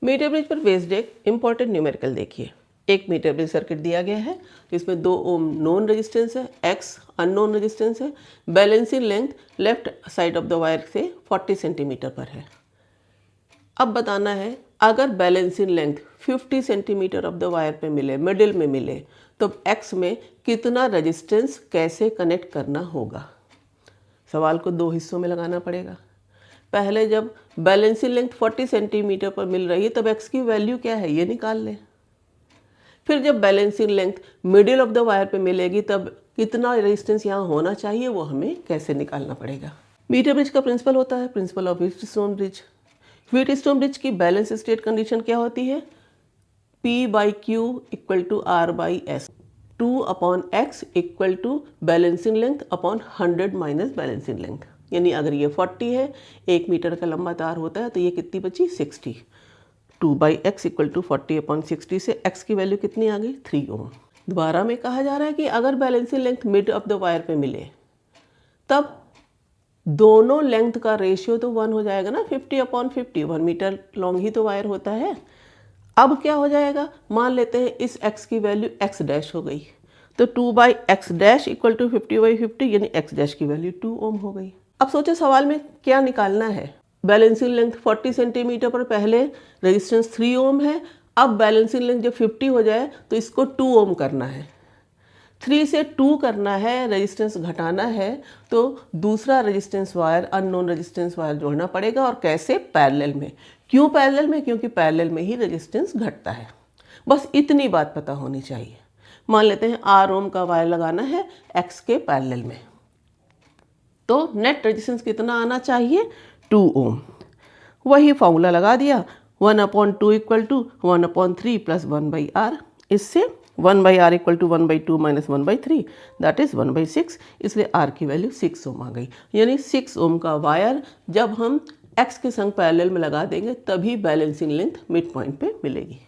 Metre bridge पर based एक important numerical देखिए। एक मीटर ब्रिज सर्किट दिया गया है जिसमें 2 ओम नोन रेजिस्टेंस है, एक्स अननोन रेजिस्टेंस है। Balancing length left side of the wire से 40 सेंटीमीटर पर है। अब बताना है अगर balancing length 50 centimetre of the wire पे मिले, मिडिल में मिले, तो एक्स में कितना रेजिस्टेंस कैसे कनेक्ट करना होगा। सवाल को 2 हिस्सों में लगाना पड़ेगा। पहले जब बैलेंसिंग लेंथ 40 सेंटीमीटर पर मिल रही है तब एक्स की वैल्यू क्या है ये निकाल लें। फिर जब balancing length middle of the wire पे मिलेगी तब कितना रेजिस्टेंस यहाँ होना चाहिए वो हमें कैसे निकालना पड़ेगा। मीटर ब्रिज का प्रिंसिपल होता है principle of Wheatstone bridge. Wheatstone bridge की बैलेंस स्टेट कंडीशन क्या होती है? P/Q = R/S, 2/x = balancing length upon 100 minus balancing length. यानी अगर ये 40 है, 1 मीटर का लंबा तार होता है तो ये कितनी बची? 60। 2/x = 40/60 से x की वैल्यू कितनी आ गई? 3 ओम। दोबारा में कहा जा रहा है कि अगर balancing length mid of the wire पे मिले तब दोनों लेंथ का रेशियो तो 1 हो जाएगा ना, 50/50, 1 मीटर लॉन्ग ही तो वायर होता है। अब क्या हो जाएगा? मान लेते हैं इस x की वैल्यू x डैश हो गई तो 2/x डैश = 50/50 यानी x डैश की वैल्यू 2 ओम हो गई। अब सोचो सवाल में क्या निकालना है। बैलेंसिंग लेंथ 40 सेंटीमीटर पर पहले रेजिस्टेंस 3 ओम है। अब बैलेंसिंग लेंथ जब 50 हो जाए तो इसको 2 ओम करना है। 3 से 2 करना है, रेजिस्टेंस घटाना है तो दूसरा resistance wire, unknown resistance wire जोड़ना पड़ेगा। और कैसे? पैरेलल में। क्यों पैरेलल में? क्योंकि पैरेलल में ही रेजिस्टेंस घटता है। बस इतनी बात पता होनी चाहिए। मान लेते हैं R ओम का वायर लगाना है X के पैरेलल में, तो नेट रेजिस्टेंस कितना आना चाहिए? 2 ओम। वही फॉर्मूला लगा दिया, 1/2 = 1/3 + 1/r। इससे 1/r = 1/2 - 1/3 दैट इज 1/6। इसलिए r की वैल्यू 6 ओम आ गई। यानी 6 ओम का वायर जब हम x के संग पैरेलल में लगा देंगे तभी बैलेंसिंग लेंथ मिड पॉइंट पे मिलेगी।